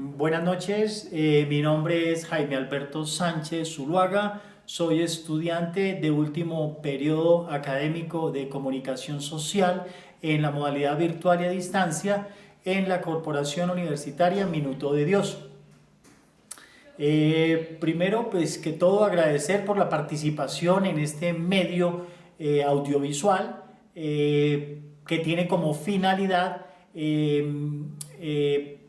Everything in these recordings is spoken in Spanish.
Buenas noches, mi nombre es Jaime Alberto Sánchez Zuluaga, soy estudiante de último periodo académico de comunicación social en la modalidad virtual y a distancia en la Corporación Universitaria Minuto de Dios. Primero, pues que todo agradecer por la participación en este medio audiovisual que tiene como finalidad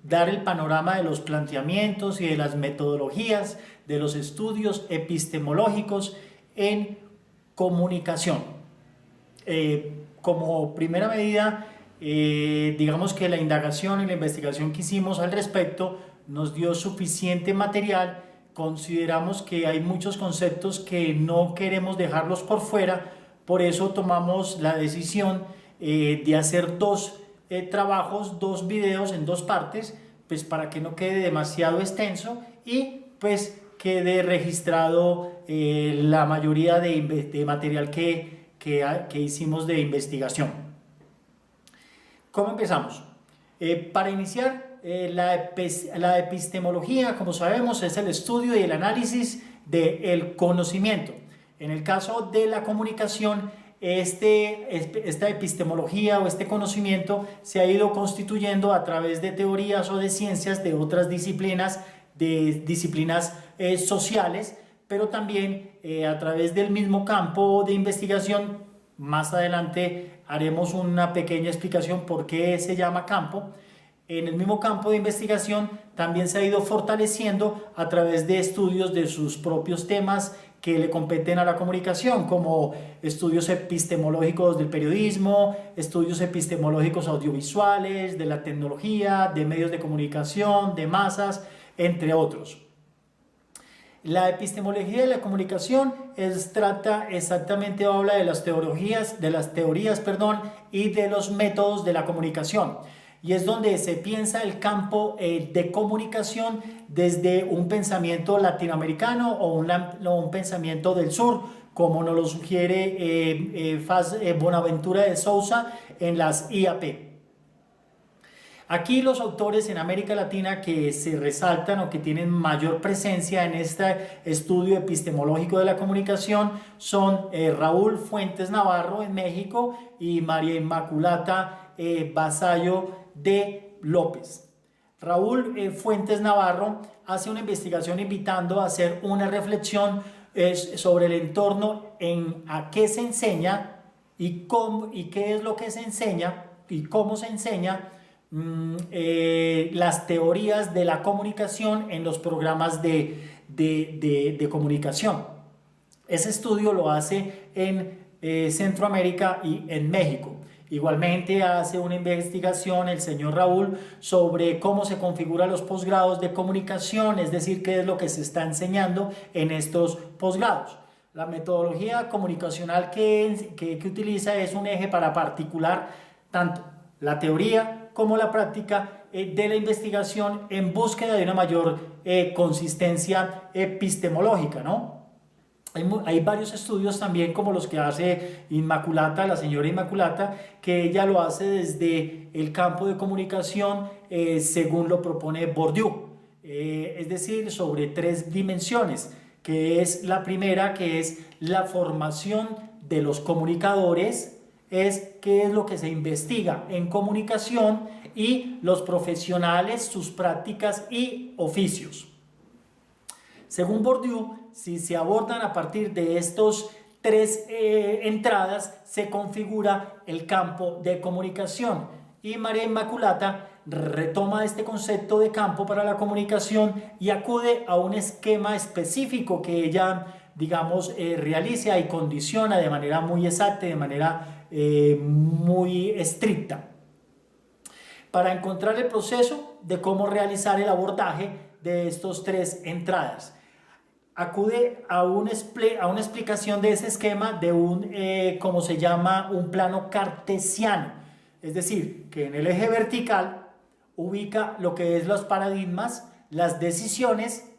dar el panorama de los planteamientos y de las metodologías de los estudios epistemológicos en comunicación. Como primera medida, digamos que la indagación y la investigación que hicimos al respecto nos dio suficiente material. Consideramos que hay muchos conceptos que no queremos dejarlos por fuera, por eso tomamos la decisión de hacer dos trabajos, dos videos en dos partes, pues para que no quede demasiado extenso y pues quede registrado la mayoría de material que hicimos de investigación. ¿Cómo empezamos? Para iniciar, la epistemología, como sabemos, es el estudio y el análisis del conocimiento. En el caso de la comunicación, esta epistemología o este conocimiento se ha ido constituyendo a través de teorías o de ciencias de otras disciplinas, sociales, pero también a través del mismo campo de investigación. Más adelante haremos una pequeña explicación por qué se llama campo. En el mismo campo de investigación también se ha ido fortaleciendo a través de estudios de sus propios temas que le competen a la comunicación, como estudios epistemológicos del periodismo, estudios epistemológicos audiovisuales, de la tecnología, de medios de comunicación, de masas, entre otros. La epistemología de la comunicación trata exactamente, habla de las teorías, y de los métodos de la comunicación. Y es donde se piensa el campo de comunicación desde un pensamiento latinoamericano o un pensamiento del sur, como nos lo sugiere Bonaventura de Sousa en las IAP. Aquí los autores en América Latina que se resaltan o que tienen mayor presencia en este estudio epistemológico de la comunicación son Raúl Fuentes Navarro en México y María Inmaculata Vasallo de López. Raúl Fuentes Navarro hace una investigación invitando a hacer una reflexión sobre el entorno a qué se enseña y qué es lo que se enseña y cómo se enseña las teorías de la comunicación en los programas de comunicación. Ese estudio lo hace en Centroamérica y en México. Igualmente hace una investigación el señor Raúl sobre cómo se configuran los posgrados de comunicación, es decir, qué es lo que se está enseñando en estos posgrados. La metodología comunicacional que utiliza es un eje para articular tanto la teoría como la práctica de la investigación en búsqueda de una mayor consistencia epistemológica, ¿no? Hay varios estudios también como los que hace Inmaculata, la señora Inmaculata, que ella lo hace desde el campo de comunicación según lo propone Bourdieu, es decir, sobre tres dimensiones, que es la primera, que es la formación de los comunicadores, es qué es lo que se investiga en comunicación, y los profesionales, sus prácticas y oficios. Según Bourdieu, si se abordan a partir de estos tres entradas, se configura el campo de comunicación. Y María Inmaculata retoma este concepto de campo para la comunicación y acude a un esquema específico que ella, digamos, realiza y condiciona de manera muy exacta, de manera muy estricta, para encontrar el proceso de cómo realizar el abordaje de estos tres entradas. Acude a una explicación de ese esquema de como se llama, un plano cartesiano, es decir, que en el eje vertical ubica lo que es los paradigmas, las decisiones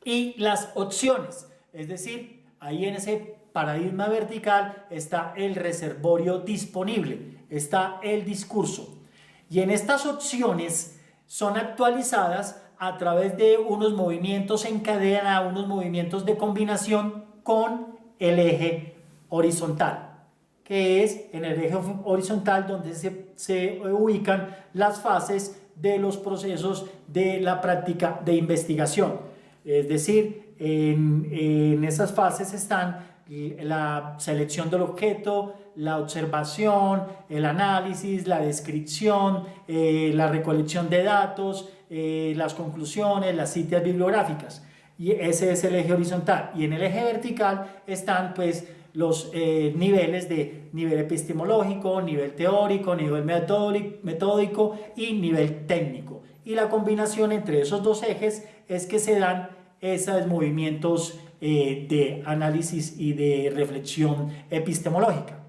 y las opciones, es decir, ahí en ese paradigma vertical está el reservorio disponible, está el discurso, y en estas opciones son actualizadas a través de unos movimientos en cadena, unos movimientos de combinación con el eje horizontal, que es en el eje horizontal donde se ubican las fases de los procesos de la práctica de investigación. Es decir, en esas fases están la selección del objeto, la observación, el análisis, la descripción, la recolección de datos, las conclusiones, las citas bibliográficas. Y ese es el eje horizontal. Y en el eje vertical están pues los niveles de nivel epistemológico, nivel teórico, nivel metódico y nivel técnico. Y la combinación entre esos dos ejes es que se dan esos movimientos de análisis y de reflexión epistemológica.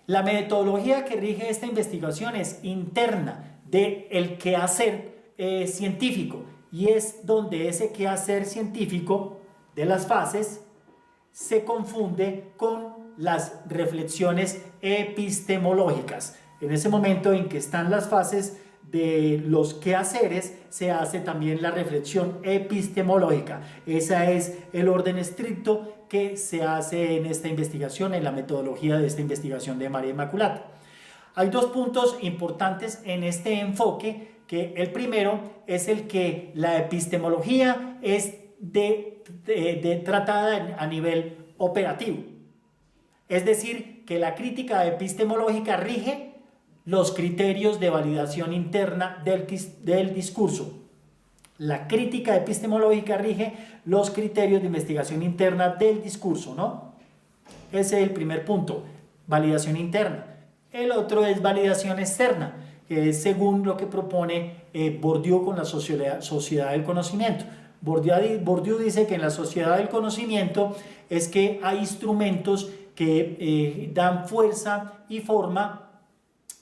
La metodología que rige esta investigación es interna del quehacer científico, y es donde ese quehacer científico de las fases se confunde con las reflexiones epistemológicas. En ese momento en que están las fases de los quehaceres, se hace también la reflexión epistemológica. Ese es el orden estricto que se hace en esta investigación, en la metodología de esta investigación de María Inmaculata. Hay dos puntos importantes en este enfoque, que el primero es el que la epistemología es tratada a nivel operativo. Es decir, que la crítica epistemológica rige los criterios de validación interna del discurso. La crítica epistemológica rige los criterios de investigación interna del discurso, ¿no? Ese es el primer punto, validación interna. El otro es validación externa, que es según lo que propone Bourdieu con la sociedad del conocimiento. Bourdieu dice que en la sociedad del conocimiento es que hay instrumentos que dan fuerza y forma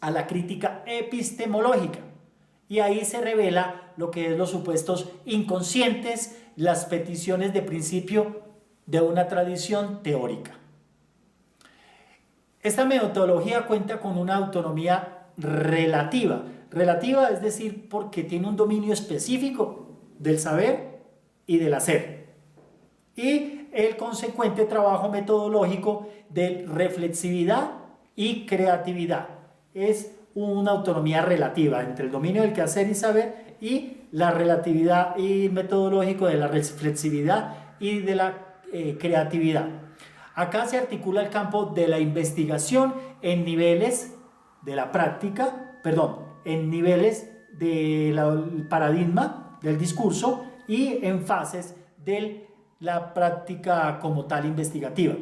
a la crítica epistemológica, y ahí se revela lo que es los supuestos inconscientes, las peticiones de principio de una tradición teórica. Esta metodología cuenta con una autonomía relativa, es decir, porque tiene un dominio específico del saber y del hacer, y el consecuente trabajo metodológico de reflexividad y creatividad. Es una autonomía relativa entre el dominio del quehacer y saber y la relatividad y metodológico de la reflexividad y de la creatividad. Acá se articula el campo de la investigación en niveles de la práctica, en niveles del paradigma del discurso y en fases de la práctica como tal investigativa.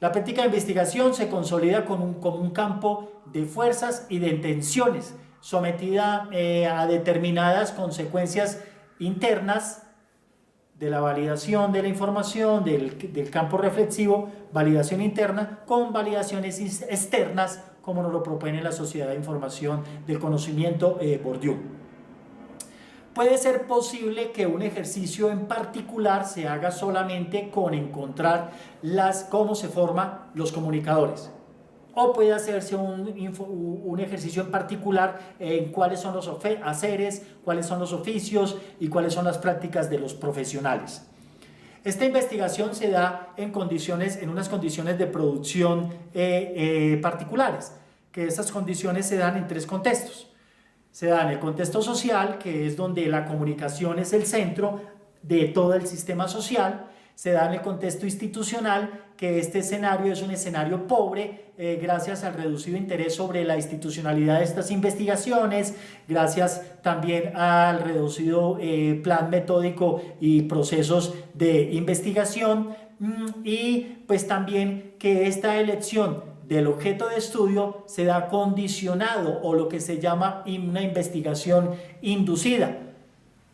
La práctica de investigación se consolida como un campo de fuerzas y de intenciones, sometida a determinadas consecuencias internas de la validación de la información, del campo reflexivo, validación interna, con validaciones externas, como nos lo propone la Sociedad de Información del Conocimiento, Bourdieu. Puede ser posible que un ejercicio en particular se haga solamente con encontrar cómo se forman los comunicadores. O puede hacerse un ejercicio en particular en cuáles son los haceres, cuáles son los oficios y cuáles son las prácticas de los profesionales. Esta investigación se da en unas condiciones de producción particulares, que esas condiciones se dan en tres contextos. Se da en el contexto social, que es donde la comunicación es el centro de todo el sistema social. Se da en el contexto institucional, que este escenario es un escenario pobre gracias al reducido interés sobre la institucionalidad de estas investigaciones, gracias también al reducido plan metódico y procesos de investigación, y pues también que esta elección del objeto de estudio se da condicionado, o lo que se llama una investigación inducida,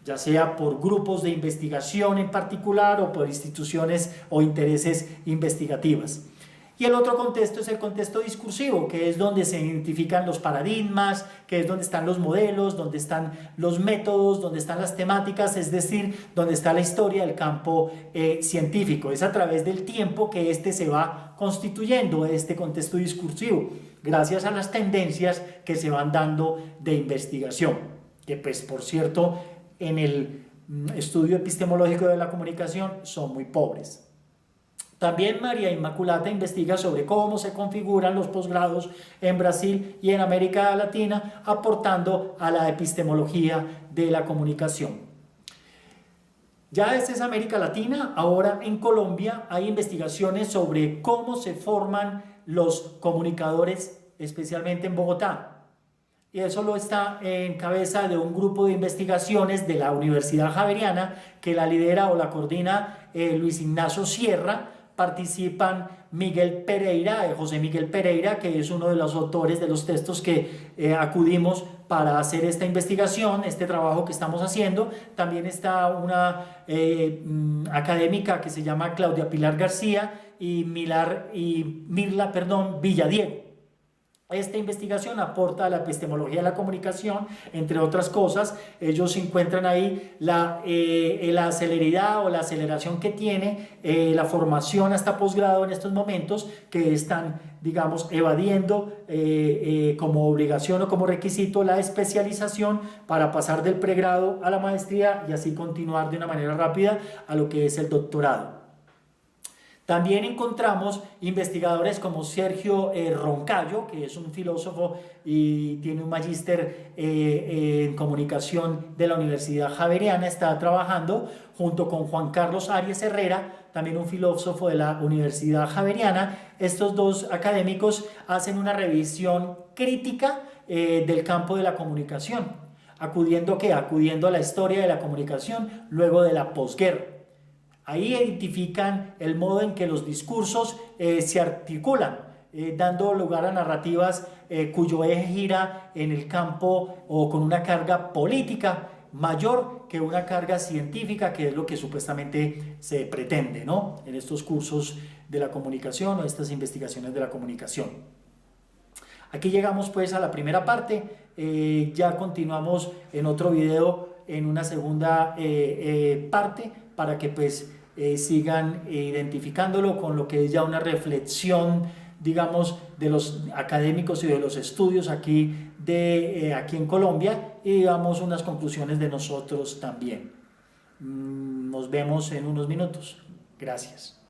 ya sea por grupos de investigación en particular o por instituciones o intereses investigativas. Y el otro contexto es el contexto discursivo, que es donde se identifican los paradigmas, que es donde están los modelos, donde están los métodos, donde están las temáticas, es decir, donde está la historia del campo científico. Es a través del tiempo que se va constituyendo este contexto discursivo, gracias a las tendencias que se van dando de investigación, que pues por cierto en el estudio epistemológico de la comunicación son muy pobres. También María Inmaculata investiga sobre cómo se configuran los posgrados en Brasil y en América Latina, aportando a la epistemología de la comunicación. Ya esta es América Latina. Ahora en Colombia hay investigaciones sobre cómo se forman los comunicadores, especialmente en Bogotá. Y eso lo está en cabeza de un grupo de investigaciones de la Universidad Javeriana que la lidera o la coordina Luis Ignacio Sierra. Participan Miguel Pereira, José Miguel Pereira, que es uno de los autores de los textos que acudimos para hacer esta investigación, este trabajo que estamos haciendo. También está una académica que se llama Claudia Pilar García y Mirla Villadiego. Esta investigación aporta a la epistemología de la comunicación, entre otras cosas. Ellos encuentran ahí la celeridad o la aceleración que tiene la formación hasta posgrado en estos momentos, que están, digamos, evadiendo como obligación o como requisito la especialización para pasar del pregrado a la maestría y así continuar de una manera rápida a lo que es el doctorado. También encontramos investigadores como Sergio Roncayo, que es un filósofo y tiene un magíster en comunicación de la Universidad Javeriana. Está trabajando junto con Juan Carlos Arias Herrera, también un filósofo de la Universidad Javeriana. Estos dos académicos hacen una revisión crítica del campo de la comunicación, acudiendo a la historia de la comunicación luego de la posguerra. Ahí identifican el modo en que los discursos se articulan, dando lugar a narrativas cuyo eje gira en el campo o con una carga política mayor que una carga científica, que es lo que supuestamente se pretende, ¿no?, en estos cursos de la comunicación o estas investigaciones de la comunicación. Aquí llegamos pues a la primera parte. Ya continuamos en otro video en una segunda parte, para que pues sigan identificándolo con lo que es ya una reflexión, digamos, de los académicos y de los estudios aquí en Colombia, y digamos unas conclusiones de nosotros también. Nos vemos en unos minutos. Gracias.